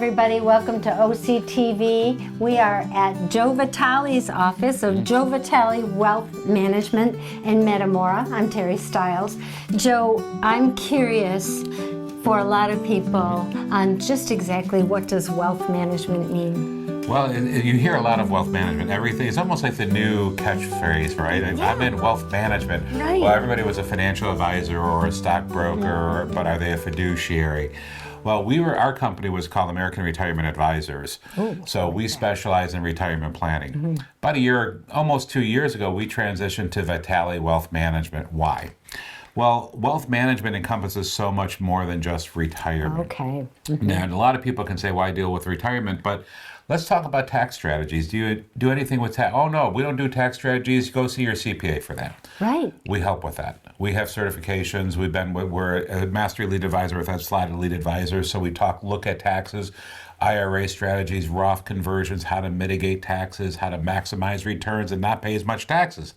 everybody. Welcome to OCTV. We are at Joe Vitale's office of Joe Vitale Wealth Management in Metamora. I'm Teri Stiles. Joe, I'm curious for a lot of people on just exactly what does wealth management mean? Well, you hear a lot of wealth management. Everything, it's almost like the new catchphrase, right? Yeah. I'm in wealth management. Right. Well, everybody was a financial advisor or a stockbroker, but are they a fiduciary? Well, our company was called American Retirement Advisors. Ooh, so we specialize in retirement planning. About almost 2 years ago, we transitioned to Vitale Wealth Management. Why? Well, wealth management encompasses so much more than just retirement. Okay. And a lot of people can say, well, I deal with retirement, but let's talk about tax strategies. Do you do anything with tax? Oh, no, we don't do tax strategies. Go see your CPA for that. Right. We help with that. We have certifications. We're a master lead advisor with slotted lead advisors. So we look at taxes, IRA strategies, Roth conversions, how to mitigate taxes, how to maximize returns and not pay as much taxes.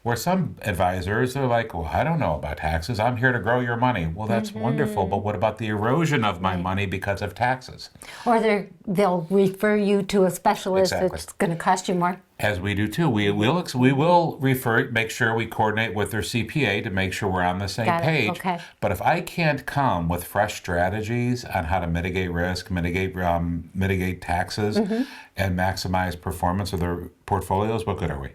Where some advisors are like, well, I don't know about taxes. I'm here to grow your money. Well, that's wonderful, but what about the erosion of my money because of taxes? Or they'll refer you to a specialist Exactly. that's going to cost you more. As we do too. We will make sure we coordinate with their CPA to make sure we're on the same Got it. page. Okay. But if I can't come with fresh strategies on how to mitigate risk, mitigate taxes, and maximize performance of their portfolios, what good are we?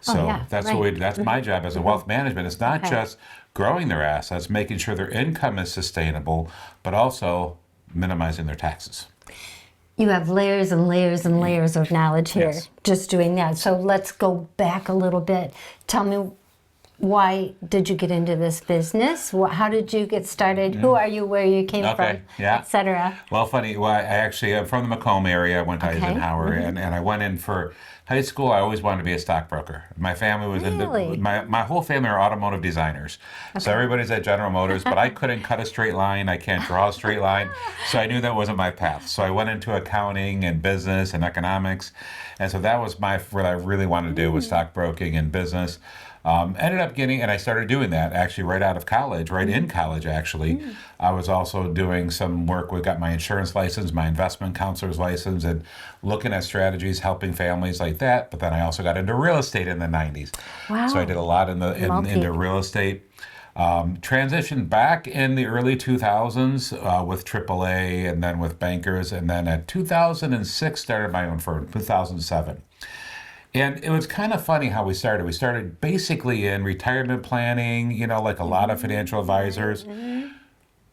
So yeah, that's right. that's my job as a wealth management. It's not just growing their assets, making sure their income is sustainable, but also minimizing their taxes. You have layers and layers and layers of knowledge here Yes. just doing that. So let's go back a little bit. Tell me, why did you get into this business? How did you get started? Who are you, where you came from, etc.? Well, funny. Well, I'm from the Macomb area. I went to Eisenhower, and I went in for high school. I always wanted to be a stockbroker. My family was Really? my whole family are automotive designers. So everybody's at General Motors, but I couldn't cut a straight line. I can't draw a straight line. So I knew that wasn't my path. So I went into accounting and business and economics. And so that was what I really wanted to do was stockbroking and business. Ended up and I started doing that actually right out of college, right in college actually. I was also doing some work. We got my insurance license, my investment counselor's license, and looking at strategies, helping families like that. But then I also got into real estate in the 90s. Wow. So I did a lot into real estate. Transitioned back in the early 2000s with AAA and then with bankers. And then at 2006 started my own firm, 2007. And it was kind of funny how we started. We started basically in retirement planning, like a lot of financial advisors,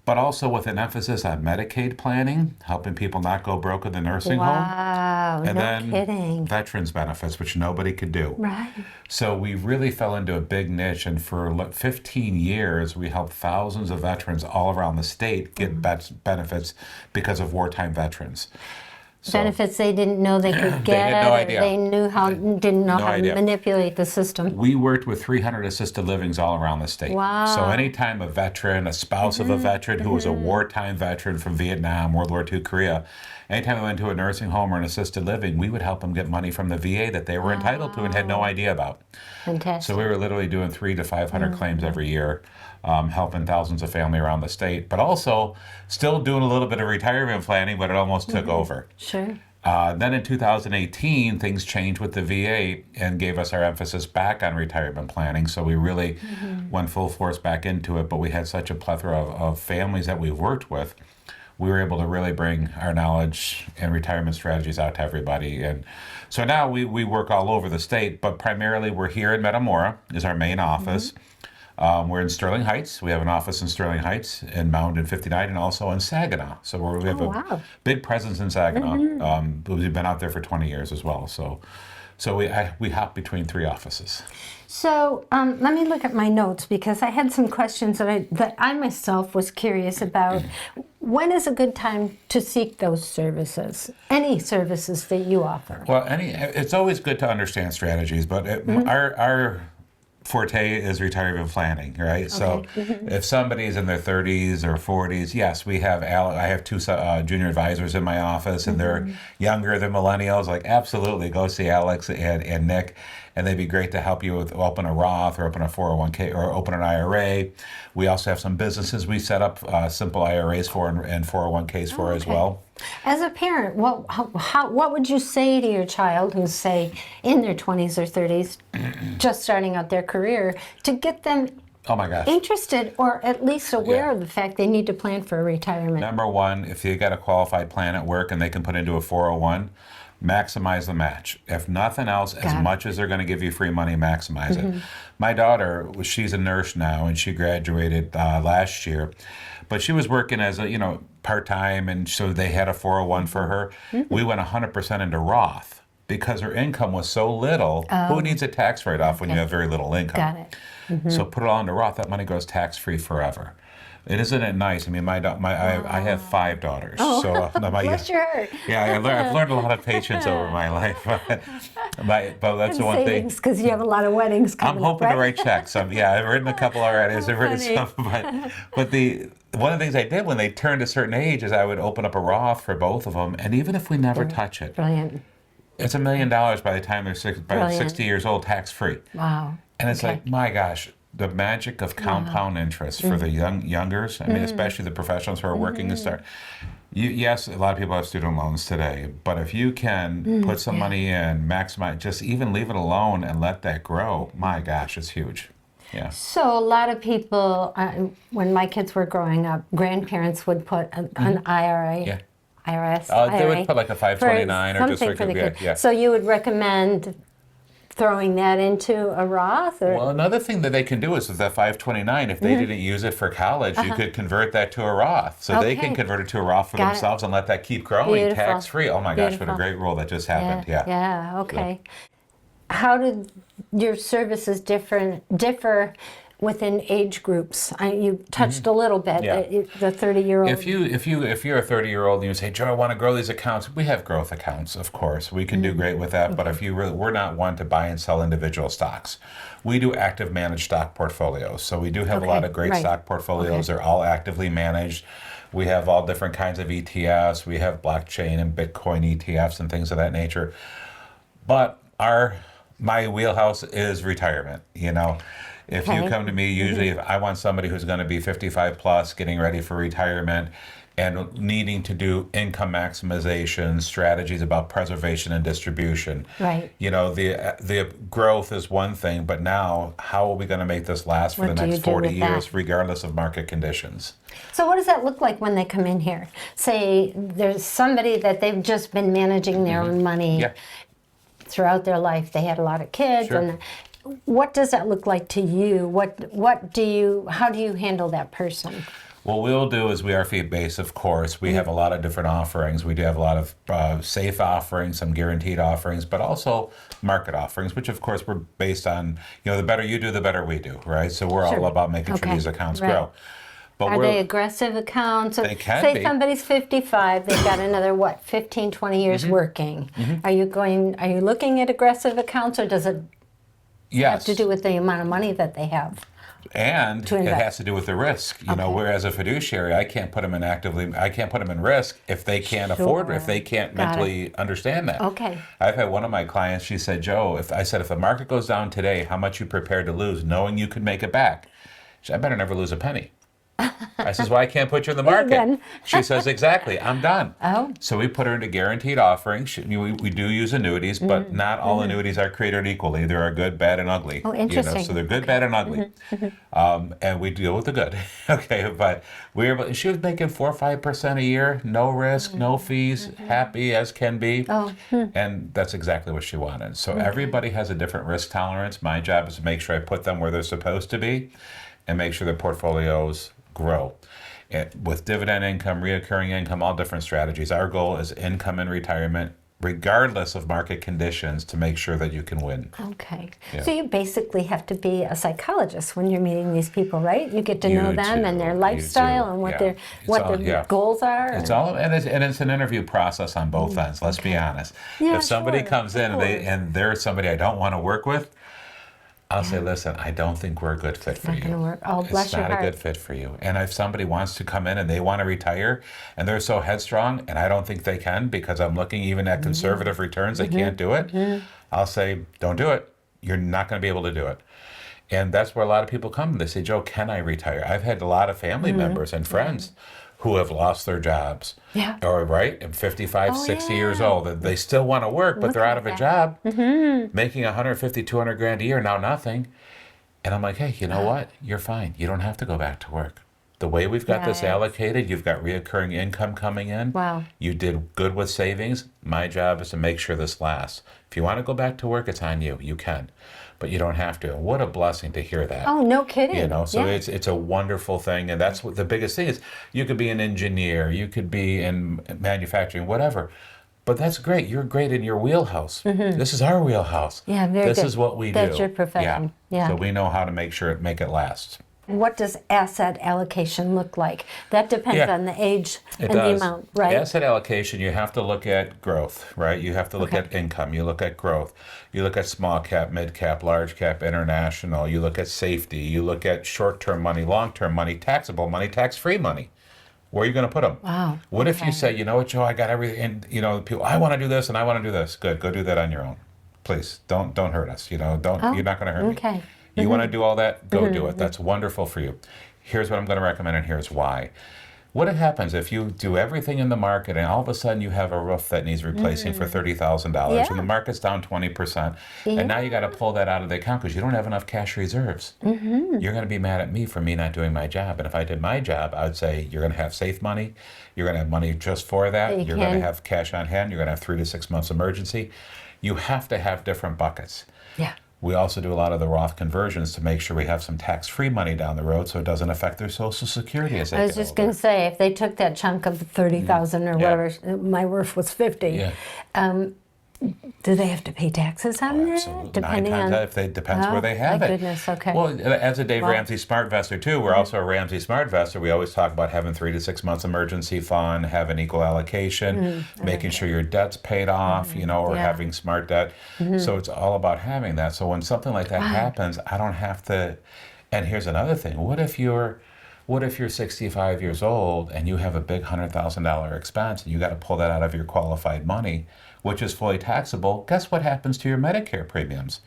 but also with an emphasis on Medicaid planning, helping people not go broke in the nursing home. Wow, And no then kidding. veterans benefits, which nobody could do. Right. So we really fell into a big niche, and for 15 years, we helped thousands of veterans all around the state get benefits because of wartime veterans. So, Benefits they didn't know they could get. They had no idea. They didn't know how to manipulate the system. we worked with 300 assisted livings all around the state. Wow. So anytime a veteran, a spouse of a veteran who was a wartime veteran from Vietnam, World War II, Korea, anytime they went to a nursing home or an assisted living, we would help them get money from the VA that they were entitled to and had no idea about. Fantastic. So we were literally doing 300 to 500 claims every year, helping thousands of families around the state, but also still doing a little bit of retirement planning, but it almost took over. Sure. Then in 2018, things changed with the VA and gave us our emphasis back on retirement planning. So we really went full force back into it, but we had such a plethora of families that we've worked with. We were able to really bring our knowledge and retirement strategies out to everybody. And so now we work all over the state, but primarily we're here in Metamora is our main office. We're in Sterling Heights. We have an office in Sterling Heights and Mound 59 and also in Saginaw. So we have a big presence in Saginaw. We've been out there for 20 years as well. So we hop between 3 offices. So let me look at my notes because I had some questions that I myself was curious about. When is a good time to seek those services? Any services that you offer? Well, it's always good to understand strategies, but our forte is retirement planning, right? So if somebody's in their 30s or 40s, yes, I have 2 junior advisors in my office, and they're younger than millennials. Like, absolutely, go see Alex and Nick. and they'd be great to help you with open a Roth or open a 401k or open an IRA. We also have some businesses we set up simple IRAs for and 401ks for as well. As a parent, what would you say to your child who's, say, in their 20s or 30s, just starting out their career, to get them Oh my gosh. interested or at least aware of the fact they need to plan for retirement? Number one, if you got a qualified plan at work and they can put into a 401, maximize the match. If nothing else, as much as they're going to give you free money, maximize it. My daughter, she's a nurse now, and she graduated last year, but she was working as a, part-time, and so they had a 401 for her. We went 100% into Roth because her income was so little. Who needs a tax write-off when you have very little income? Got it. So put it all into Roth. That money goes tax-free forever. Isn't it nice? I mean, I have 5 daughters. Oh, so bless your heart. Yeah, I've learned a lot of patience over my life. but that's the one thing. Because you have a lot of weddings coming I'm hoping up, to write checks. I've written a couple already. I've written some, but one of the things I did when they turned a certain age is I would open up a Roth for both of them, and even if we never touch it, Brilliant. it's $1 million by the time they're 60 years old, tax-free. Wow. And it's like, my gosh, the magic of compound interest for the youngers. I mean, especially the professionals who are working to start. Yes, a lot of people have student loans today, but if you can put some money in, maximize, just even leave it alone and let that grow, my gosh, it's huge. Yeah. So a lot of people, when my kids were growing up, grandparents would put an IRA. Yeah. IRS. They IRA would put like a 529 or just something for the like kid. So you would recommend throwing that into a Roth? Or? Well, another thing that they can do is with that 529, if they didn't use it for college, you could convert that to a Roth. So they can convert it to a Roth for themselves and let that keep growing tax-free. Oh my gosh, what a great rule that just happened. Yeah, okay. How did your services differ within age groups? You touched a little bit, the 30-year-old. If you're a 30-year-old and you say, Joe, I want to grow these accounts, we have growth accounts, of course. We can do great with that, but if we're not one to buy and sell individual stocks. We do active managed stock portfolios. So we do have a lot of great stock portolios. They're all actively managed. We have all different kinds of ETFs. We have blockchain and Bitcoin ETFs and things of that nature. But my wheelhouse is retirement, If you come to me, usually if I want somebody who's going to be 55 plus, getting ready for retirement, and needing to do income maximization strategies about preservation and distribution. Right. The growth is one thing, but now how are we going to make this last for the next 40 years, regardless of market conditions? So what does that look like when they come in here? Say there's somebody that they've just been managing their own money throughout their life. They had a lot of kids and what does that look like to you? How do you handle that person? What we'll do is we are fee-based, of course. We have a lot of different offerings. We do have a lot of safe offerings, some guaranteed offerings, but also market offerings, which of course we're based on, the better you do, the better we do, right? So we're all about making sure these accounts grow. But are they aggressive accounts? They can Say be. somebody's 55, they've got another, 15, 20 years working. Are you looking at aggressive accounts, or does it have to do with the amount of money that they have? And it has to do with the risk. Whereas a fiduciary, I can't put them in risk if they can't afford it, if they can't mentally understand that. Okay. I've had one of my clients, she said, Joe, if the market goes down today, how much you prepared to lose, knowing you could make it back? She said, I better never lose a penny. I says, well, I can't put you in the market. She says, exactly, I'm done. So we put her into guaranteed offerings. We do use annuities, but not all annuities are created equally. There are good, bad, and ugly. Oh, interesting. So they're good, bad, and ugly. And we deal with the good. Okay, but she was making 4 or 5% a year, no risk, no fees, happy as can be. And that's exactly what she wanted. So everybody has a different risk tolerance. My job is to make sure I put them where they're supposed to be and make sure their portfolios grow. With dividend income, reoccurring income, all different strategies. Our goal is income in retirement, regardless of market conditions, to make sure that you can win. Okay. So you basically have to be a psychologist when you're meeting these people, right? You get to know them and their lifestyle and what their goals are. It's all, and it's an interview process on both ends, let's be honest. If somebody comes in and they're somebody I don't want to work with, I'll say, listen, I don't think we're a good fit for you. It's not going to work. Oh, bless your heart. It's not a good fit for you. And if somebody wants to come in and they want to retire and they're so headstrong and I don't think they can because I'm looking even at conservative returns, they can't do it, I'll say, don't do it. You're not going to be able to do it. And that's where a lot of people come. They say, Joe, can I retire? I've had a lot of family members and friends who have lost their jobs. Yeah. Or, right, at 55, 60 years yeah. old. They still want to work, but Look they're out at of a that. job, making 150, 200 grand a year, now nothing. And I'm like, hey, you know what? You're fine. You don't have to go back to work. The way we've got this Right. allocated, you've got reoccurring income coming in. Wow. You did good with savings. My job is to make sure this lasts. If you want to go back to work, it's on you. You can, but you don't have to. And what a blessing to hear that. Oh, no kidding. You know, so Yeah. it's a wonderful thing, and that's what the biggest thing is. You could be an engineer, you could be in manufacturing, whatever. But that's great. You're great in your wheelhouse. This is our wheelhouse. Yeah, very This good. is what we do. That's your profession. Yeah. So we know how to make it last. What does asset allocation look like? That depends Yeah. on the age It and does. the amount, right? Asset allocation, you have to look at growth, right? You have to look at income. You look at growth. You look at small cap, mid cap, large cap, international. You look at safety. You look at short-term money, long-term money, taxable money, tax-free money. Where are you going to put them? Wow. What if you say, you know what, Joe, I got everything, and people, I want to do this and I want to do this. Good, go do that on your own. Please, don't hurt us. You're not going to hurt me. Okay. You want to do all that? Go do it. That's wonderful for you. Here's what I'm going to recommend, and here's why. What happens if you do everything in the market and all of a sudden you have a roof that needs replacing for $30,000 Yeah. and the market's down 20%, and now you got to pull that out of the account because you don't have enough cash reserves. You're going to be mad at me for me not doing my job. And if I did my job, I would say you're going to have safe money. You're going to have money just for that. You're going to have cash on hand. You're going to have 3 to 6 months emergency. You have to have different buckets. Yeah. We also do a lot of the Roth conversions to make sure we have some tax-free money down the road so it doesn't affect their Social Security as they I was get just older. going to say, if they took that chunk of 30,000 or Yeah. whatever, my roof was 50. Yeah. Do they have to pay taxes on that? Absolutely. Depending 9 times on. out, if they depends Oh, where they have my it. goodness, okay. Well, as a Dave Wow. Ramsey Smart Vestor too, we're also a Ramsey Smart Vestor. We always talk about having 3 to 6 months emergency fund, having equal allocation, making sure your debt's paid off, or Yeah. having smart debt. So it's all about having that. So when something like that happens, I don't have to. And here's another thing: what if you're 65 years old and you have a big $100,000 expense and you got to pull that out of your qualified money, which is fully taxable? Guess what happens to your Medicare premiums?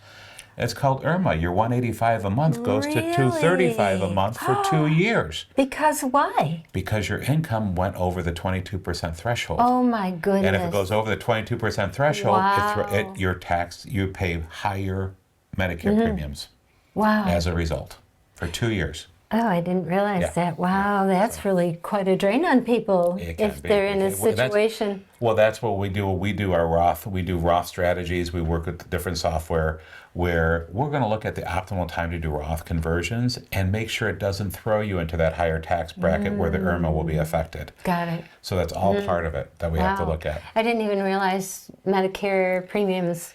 It's called IRMA. Your $185 a month goes to $235 a month for 2 years Because why? because your income went over the 22% threshold. Oh my goodness. And if it goes over the 22% threshold, Wow. you're taxed. You pay higher Medicare premiums Wow. as a result for 2 years. Oh, I didn't realize Yeah. that. Wow, that's really quite a drain on people It can if be. they're in a Well, that's- situation. Well, that's what we do. We do our Roth. We do Roth strategies. We work with different software where we're going to look at the optimal time to do Roth conversions and make sure it doesn't throw you into that higher tax bracket where the IRMA will be affected. Got it. So that's all part of it that we have to Wow. look at. I didn't even realize Medicare premiums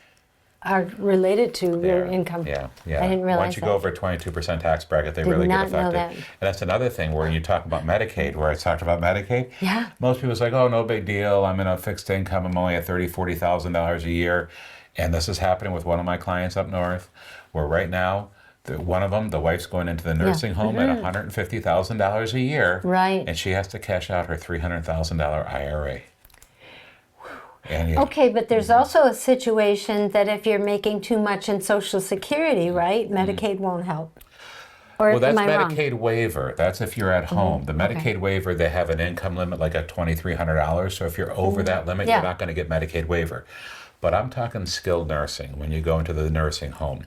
are related to your income. Yeah. I didn't realize Once you that. go over a 22% tax bracket, they really get not know affected. that. And that's another thing where you talk about Medicaid, where I talked about Medicaid. Yeah. Most people say, oh, no big deal. I'm in a fixed income. I'm only at $30,000, $40,000 a year. And this is happening with one of my clients up north, where right now, one of them, the wife's going into the nursing home at $150,000 a year. Right. And she has to cash out her $300,000 IRA. And yeah, Okay, but there's also a situation that if you're making too much in Social Security, right, Medicaid won't help. Or well, that's am I wrong? Medicaid waiver. That's if you're at home. The Medicaid waiver, they have an income limit like at $2,300. So if you're over that limit, Yeah. you're not going to get Medicaid waiver. But I'm talking skilled nursing when you go into the nursing home.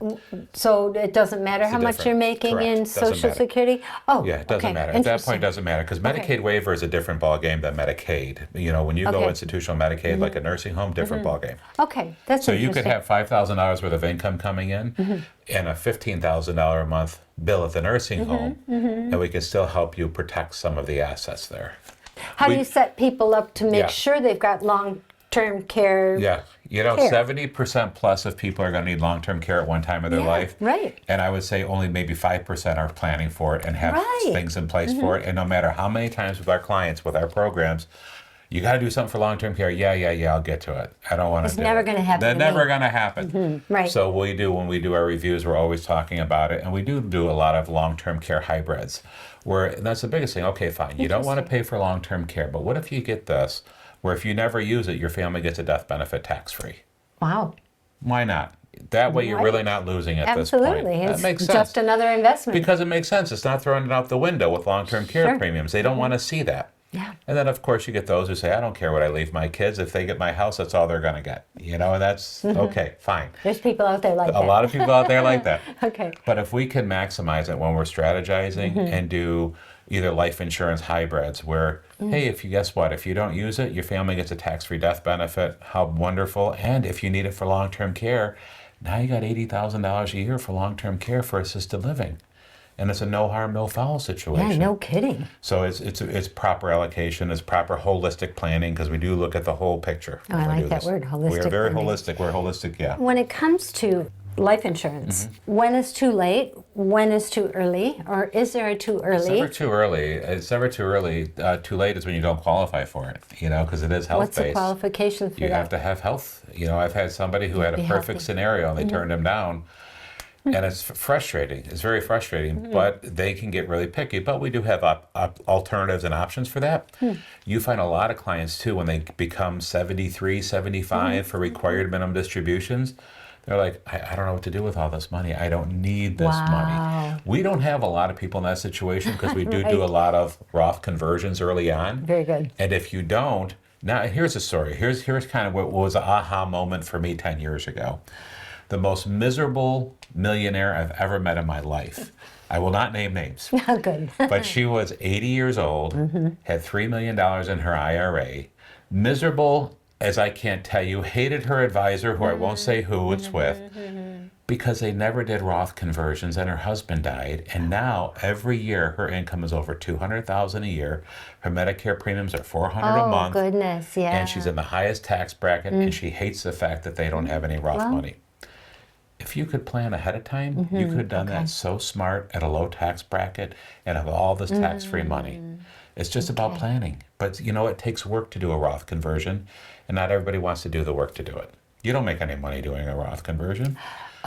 So it doesn't matter how much different- you're making correct. in Doesn't Social matter. Security? Oh, Yeah, it doesn't okay. matter. At that point, Interesting. it doesn't matter because Medicaid waiver is a different ballgame than Medicaid. When you go Okay. institutional Medicaid, like a nursing home, different ballgame. Okay, that's So you interesting. could have $5,000 worth of income coming in and a $15,000 a month bill at the nursing home, and we can still help you protect some of the assets there. How do we- you set people up to make Yeah. sure they've got long-term care? Yeah, Care. 70% plus of people are going to need long-term care at one time of their Yeah, life. right. And I would say only maybe 5% are planning for it and have Right. things in place for it. And no matter how many times with our clients, with our programs, you got to do something for long-term care. Yeah, I'll get to it. I don't want to do it. never gonna happen They're to never me. going to happen. right. So when we do our reviews, we're always talking about it. And we do a lot of long-term care hybrids. And that's the biggest thing. Okay, fine. You don't want to pay for long-term care. But what if you get this, where if you never use it, your family gets a death benefit tax-free? Wow. Why not? That way you're really Right. not losing at this point. Absolutely. That It's makes sense. just another investment. Because it makes sense. It's not throwing it out the window with long-term care Sure. premiums. They don't want to see that. Yeah. And then, of course, you get those who say, I don't care what I leave my kids. If they get my house, that's all they're going to get. You know, and that's okay, fine. There's people out there like A that. lot of people out there like that. Okay. But if we can maximize it when we're strategizing and do either life insurance hybrids where, hey, guess what? If you don't use it, your family gets a tax-free death benefit. How wonderful. And if you need it for long-term care, now you got $80,000 a year for long-term care for assisted living. And it's a no harm, no foul situation. Yeah, no kidding. So it's proper allocation, it's proper holistic planning because we do look at the whole picture. Oh, I when we like do that this. word, holistic We are very planning. holistic. We're holistic, yeah. When it comes to life insurance, when is too late? When is too early? Or is there a too It's early? never too early. It's never too early. Too late is when you don't qualify for it, because it is health-based. What's the qualification for You that? have to have health. I've had somebody who had a Be perfect healthy. scenario and they turned him down. And it's frustrating. It's very frustrating, but they can get really picky. But we do have alternatives and options for that. You find a lot of clients, too, when they become 73, 75 for required minimum distributions, they're like, I don't know what to do with all this money. I don't need this money. Wow. We don't have a lot of people in that situation because we do Right. do a lot of Roth conversions early on. Very good. And if you don't, now here's a story. Here's kind of what was an aha moment for me 10 years ago. The most miserable millionaire I've ever met in my life. I will not name names, Good. but she was 80 years old, had $3 million in her IRA, miserable as I can't tell you, hated her advisor, who I won't say who it's with, because they never did Roth conversions and her husband died. And now every year her income is over $200,000 a year. Her Medicare premiums are $400 a month. Oh, goodness, yeah. And she's in the highest tax bracket, and she hates the fact that they don't have any Roth money. If you could plan ahead of time, you could have done that so smart at a low tax bracket and have all this tax-free money. It's just about planning. But it takes work to do a Roth conversion, and not everybody wants to do the work to do it. You don't make any money doing a Roth conversion.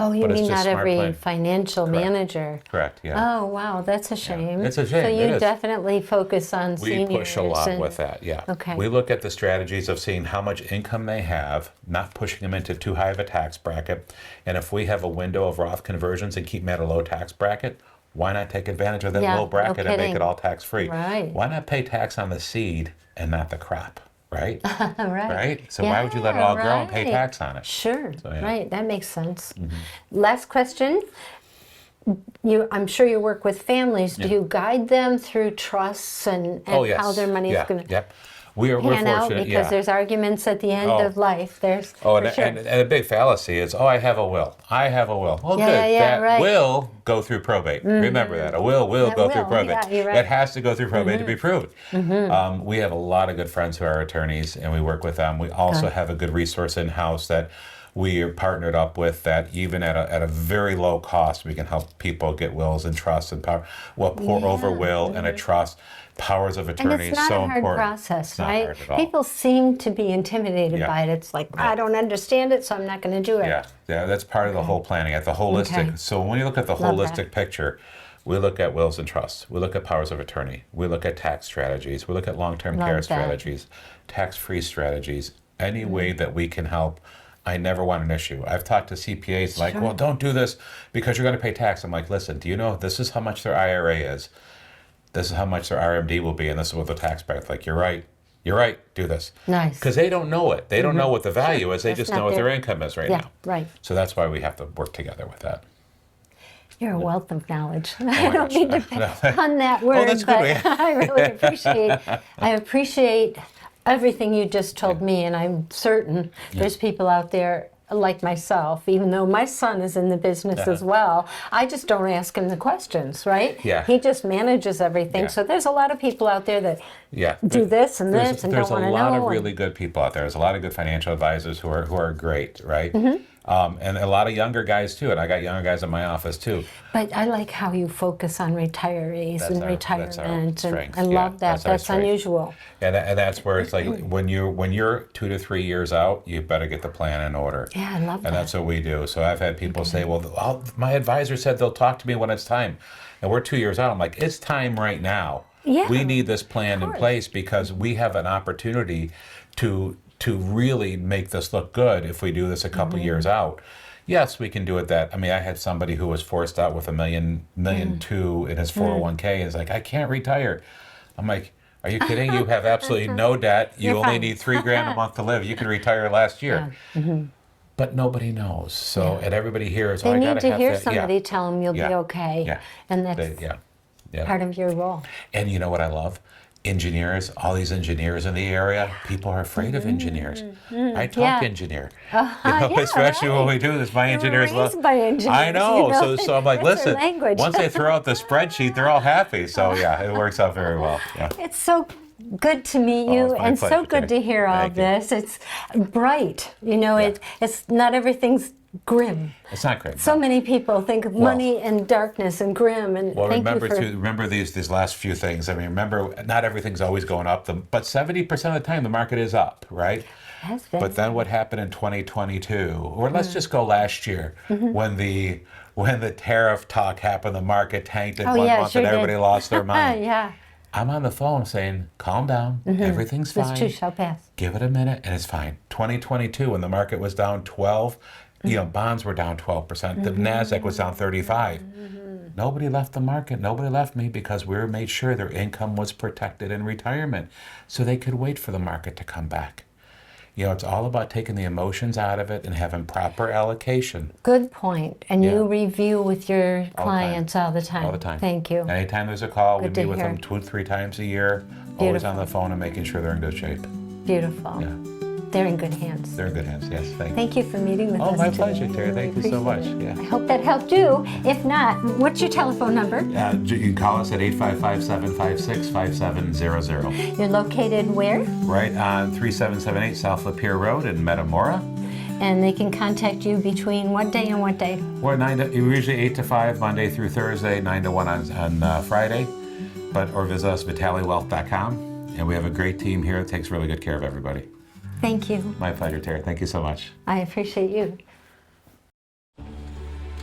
Oh, you but it's mean just not smart every planning. financial manager? Correct, yeah. Oh, wow, that's a shame. It's a shame, So it you is. definitely focus on We seniors. push a lot and- with that, yeah. Okay. We look at the strategies of seeing how much income they have, not pushing them into too high of a tax bracket. And if we have a window of Roth conversions and keep them at a low tax bracket, why not take advantage of that Yeah, low no bracket and make kidding. it all tax-free? Right. Why not pay tax on the seed and not the crop, right? Right. Right? So why would you let it Yeah, all grow and pay right. tax on it? Sure, So, yeah. right, that makes sense. Last question. I'm sure you work with families. Do you guide them through trusts and Oh, yes. how their money yeah. is going to Yep. We're pan out? fortunate, Because yeah. there's arguments at the end Oh. of life. There's Oh, for and, sure. and a big fallacy is, I have a will. I have a will. Well, Yeah, good. yeah, That right. will go through probate. Remember that. A will That go through will, probate. yeah, you're right. It has to go through probate to be proved. We have a lot of good friends who are attorneys, and we work with them. We also Good. have a good resource in-house that we are partnered up with that even at a very low cost, we can help people get wills and trusts and power. Well, pour over will and a trust. Powers of And attorney it's is not so a hard important. process, It's not right? hard at all. People seem to be intimidated Yeah. by it. It's like, I don't understand it, so I'm not going to do it. Yeah, that's part of the whole planning. At the holistic. Okay. So when you look at the Love holistic that. picture, we look at wills and trusts. We look at powers of attorney. We look at tax strategies. We look at long-term Love care that. strategies, tax-free strategies. Any way that we can help. I never want an issue. I've talked to CPAs like, well, don't do this because you're going to pay tax. I'm like, listen, do you know this is how much their IRA is? This is how much their RMD will be, and this is what the tax bracket. Like, you're right, do this. Nice. Because they don't know it. They don't know what the value is. They That's just not know what their- their income is right Yeah, now. right. So that's why we have to work together with that. You're a wealth of knowledge. my I don't gosh. mean to pun that word, that's good. but I really appreciate everything you just told me, and I'm certain there's people out there like myself, even though my son is in the business as well. I just don't ask him the questions, right? Yeah. He just manages everything. Yeah. So there's a lot of people out there that Yeah. do this and There's- this and there's don't want to a know. lot of and- really good people out there. There's a lot of good financial advisors who are great, right? Mm-hmm. And a lot of younger guys too. And I got younger guys in my office too. But I like how you focus on retirees and That's our retirement, strength, and yeah, love that. that's our That's strength. unusual. And that's where it's like when you're 2 to 3 years out, you better get the plan in order. Yeah, I love And that. that's what we do. So I've had people say, well, my advisor said they'll talk to me when it's time. And we're 2 years out. I'm like, it's time right now. Yeah, We need this plan in course. place because we have an opportunity to really make this look good if we do this a couple years out. Yes, we can do it that. I mean, I had somebody who was forced out with $1 million, $1.2 million in his 401k. And is like, I can't retire. I'm like, are you kidding? You have absolutely no debt. You You're only fine. need $3,000 a month to live. You could retire last year. But nobody knows. So, and everybody hears, They I need gotta to have hear that. somebody tell them you'll be Yeah. okay. Yeah. And that's Yeah. part of your role. And you know what I love? Engineers, all these engineers in the area, people are afraid of engineers. I talk engineer. Especially when we do this. My engineers love. Raised by engineers, I know. you know? So I'm like, That's their listen, language. once they throw out the spreadsheet, they're all happy. So yeah, it works out very well. Yeah. It's so good to meet you, it's my and so pleasure, good Teri. to hear all Thank you. this. It's bright. You know, it's not everything's grim. It's not great. So many people think of money and darkness and grim. And Well, thank remember you for, remember these last few things. I mean, remember, not everything's always going up, but 70% of the time the market is up, right? Has been. But then what happened in 2022, or let's just go last year, when the tariff talk happened, the market tanked in one month sure and everybody did. lost their mind. Yeah. I'm on the phone saying, calm down, everything's fine. This too shall pass. Give it a minute and it's fine. 2022, when the market was down 12, bonds were down 12%. The NASDAQ was down 35. Nobody left the market. Nobody left me because we made sure their income was protected in retirement so they could wait for the market to come back. It's all about taking the emotions out of it and having proper allocation. Good point. And you Yeah. review with your time. clients all the time. All the time. Thank you. Anytime there's a call, Good we to meet with hear. them 2-3 times a year, always on Beautiful. the phone and making sure they're in good shape. Beautiful. Yeah. They're in good hands. They're in good hands, yes. Thank you. Thank you for meeting with us Oh, my today. pleasure, Teri. Thank you so much. Appreciate it. Yeah. I hope that helped you. If not, what's your telephone number? You can call us at 855-756-5700. You're located where? Right on 3778 South Lapeer Road in Metamora. And they can contact you between what day and what day? We're usually 8 to 5, Monday through Thursday, 9 to 1 on Friday. Or visit us, vitalewealth.com. And we have a great team here that takes really good care of everybody. Thank you. My pleasure, Teri. Thank you so much. I appreciate you.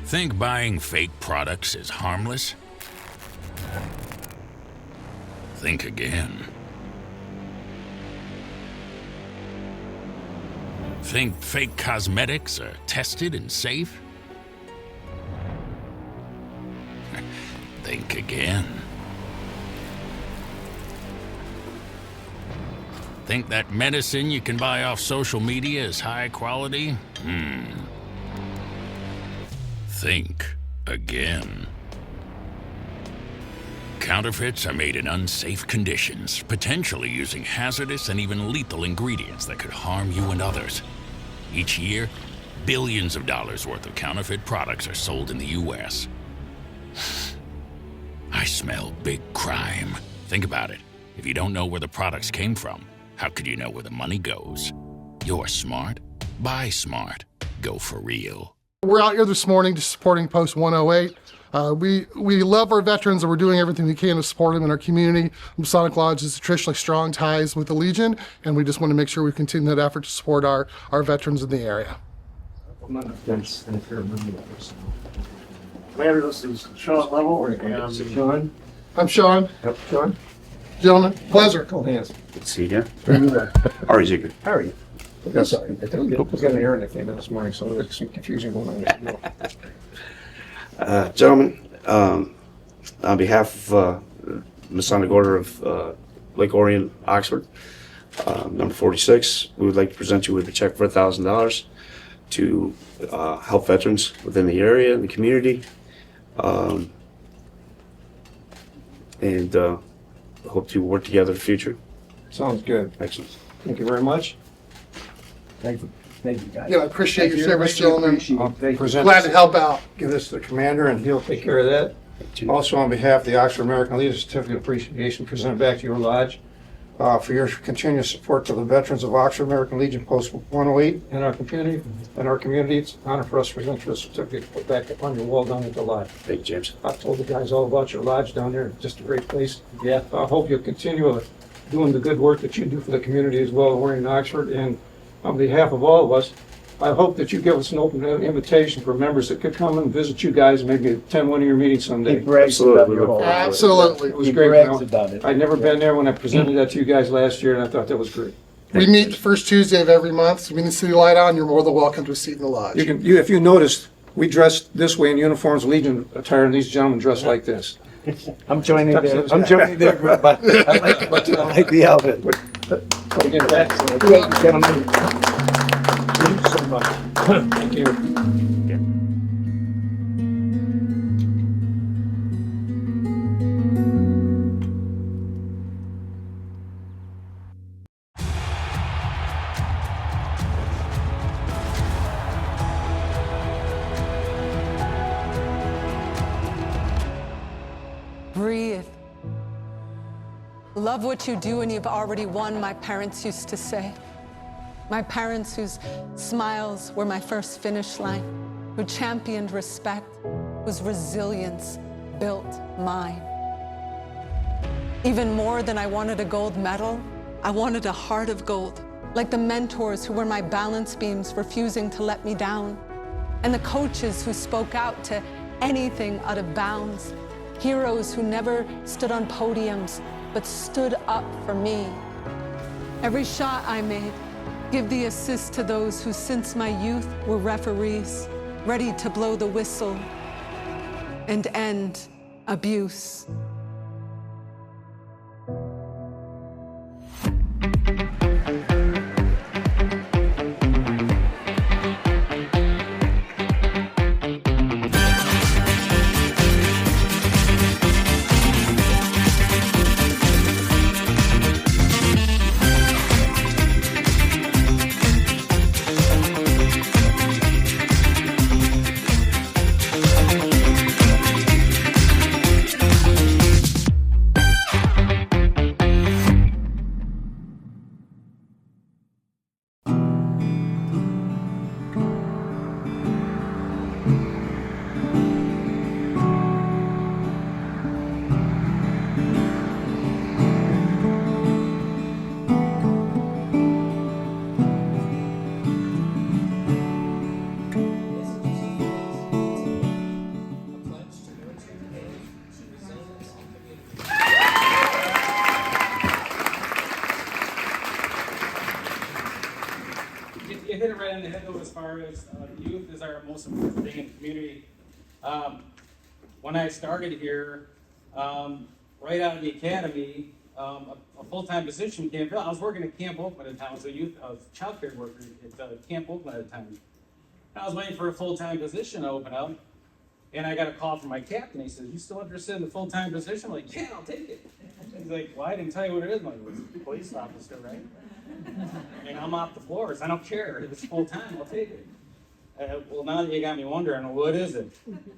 Think buying fake products is harmless? Think again. Think fake cosmetics are tested and safe? Think again. Think that medicine you can buy off social media is high quality? Think again. Counterfeits are made in unsafe conditions, potentially using hazardous and even lethal ingredients that could harm you and others. Each year, billions of dollars worth of counterfeit products are sold in the U.S. I smell big crime. Think about it. If you don't know where the products came from, how could you know where the money goes? You're smart. Buy smart. Go for real. We're out here this morning just supporting Post 108. We love our veterans and we're doing everything we can to support them in our community. Masonic Lodge has traditionally strong ties with the Legion, and we just want to make sure we continue that effort to support our veterans in the area. Commander, this is Sean Level and Sean. I'm Sean. Yep, Sean. Gentlemen, pleasure. Cold hands. Good to see you. Very good. How are you? How are you? Yes, sorry. I think we got an errand that came in this morning, so there's some confusion going on. Gentlemen, on behalf of Masonic Order of Lake Orion, Oxford, number 46, we would like to present you with a check for $1,000 to help veterans within the area and the community. And hope to work together in the future. Sounds good. Excellent. Thank you very much. Thank you, guys. Yeah, I appreciate your service, gentlemen. I'll present Glad this- to help out. Give this to the commander and he'll take care of that. Also, on behalf of the Oxford American Legion Certificate of Appreciation, presented back to your lodge for your continuous support to the veterans of Oxford American Legion Post 108 in our community. It's an honor for us to present you a certificate to put back up on your wall down at the lodge. Thank you, James. I've told the guys all about your lodge down there. It's just a great place. Yeah. I hope you'll continue doing the good work that you do for the community as well, Orion Oxford. And on behalf of all of us, I hope that you give us an open invitation for members that could come and visit you guys, maybe attend one of your meetings someday. Absolutely. Absolutely. It was great. I'd never been there when I presented that to you guys last year, and I thought that was great. We meet the first Tuesday of every month, so when you see the light on, you're more than welcome to a seat in the lodge. If you noticed, we dress this way in uniforms, Legion attire, and these gentlemen dress like this. I'm joining their group, but I like the outfit. Again, that's, Gentlemen. thank you so much. Thank you. Breathe. Love what you do and you've already won, my parents used to say. My parents whose smiles were my first finish line, who championed respect, whose resilience built mine. Even more than I wanted a gold medal, I wanted a heart of gold, like the mentors who were my balance beams, refusing to let me down, and the coaches who spoke out to anything out of bounds. Heroes who never stood on podiums, but stood up for me. Every shot I made, give the assist to those who since my youth were referees, ready to blow the whistle and end abuse. You hit it right on the head though, as far as youth is our most important thing in the community. When I started here, right out of the academy, a full-time position came available. I was working at Camp Oakland at the time. I was a child care worker at Camp Oakland at the time. And I was waiting for a full-time position to open up, and I got a call from my captain. He says, "You still interested in the full-time position?" I'm like, "Yeah, I'll take it." He's like, "Well, I didn't tell you what it is." I'm like, "Well, it's a police officer, right?" And I'm off the floors. I don't care. If it's full-time, I'll take it. Well, now that you got me wondering, well, what is it?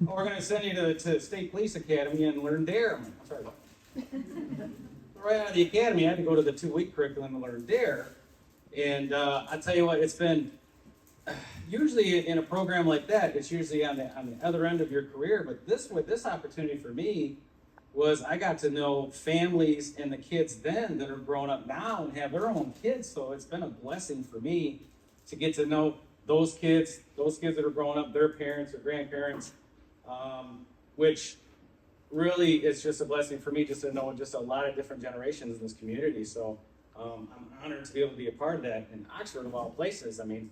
"Oh, we're going to send you to State Police Academy and learn DARE." I'm like, "I'm sorry, what?" Right out of the academy, I had to go to the 2-week curriculum to learn DARE. And I tell you what, it's been, usually in a program like that, it's usually on the other end of your career. But this opportunity for me was I got to know families and the kids then that are growing up now and have their own kids. So it's been a blessing for me to get to know those kids that are growing up, their parents or grandparents, which really is just a blessing for me just to know just a lot of different generations in this community. So I'm honored to be able to be a part of that in Oxford of all places. I mean,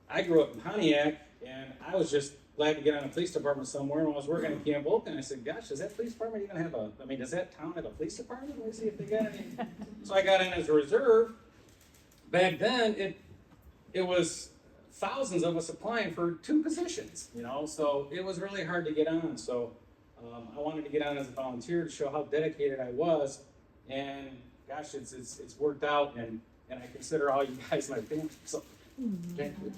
I grew up in Pontiac and I was just glad to get on a police department somewhere. When I was working at Camp Oakland, I said, "Gosh, does that police department even have does that town have a police department? Let me see if they got any." So I got in as a reserve. Back then, it was thousands of us applying for 2 positions, so it was really hard to get on. So I wanted to get on as a volunteer to show how dedicated I was, and gosh, it's worked out, and I consider all you guys my family. So thank you.